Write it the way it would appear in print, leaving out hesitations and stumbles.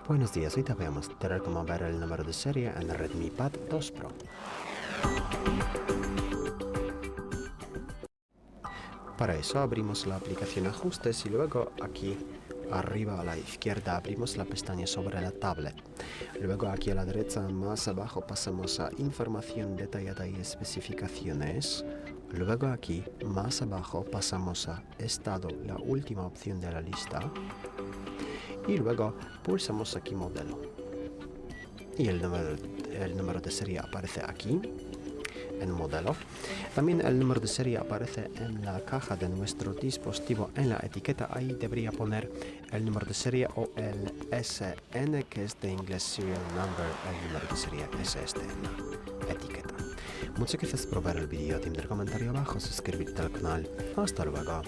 Buenos días, hoy te voy a mostrar cómo ver el número de serie en Redmi Pad 2 Pro. Para eso abrimos la aplicación Ajustes y luego aquí arriba a la izquierda abrimos la pestaña sobre la tablet. Luego aquí a la derecha más abajo pasamos a Información detallada y especificaciones. Luego aquí más abajo pasamos a Estado, la última opción de la lista. Y luego pulsamos aquí Modelo. Y el número de serie aparece aquí, en Modelo. También el número de serie aparece en la caja de nuestro dispositivo, en la etiqueta. Ahí debería poner el número de serie o el SN, que es de inglés Serial Number. El número de serie es este en la etiqueta. Muchas gracias por ver el vídeo. Dime en el comentario abajo, suscribirte al canal. Hasta luego.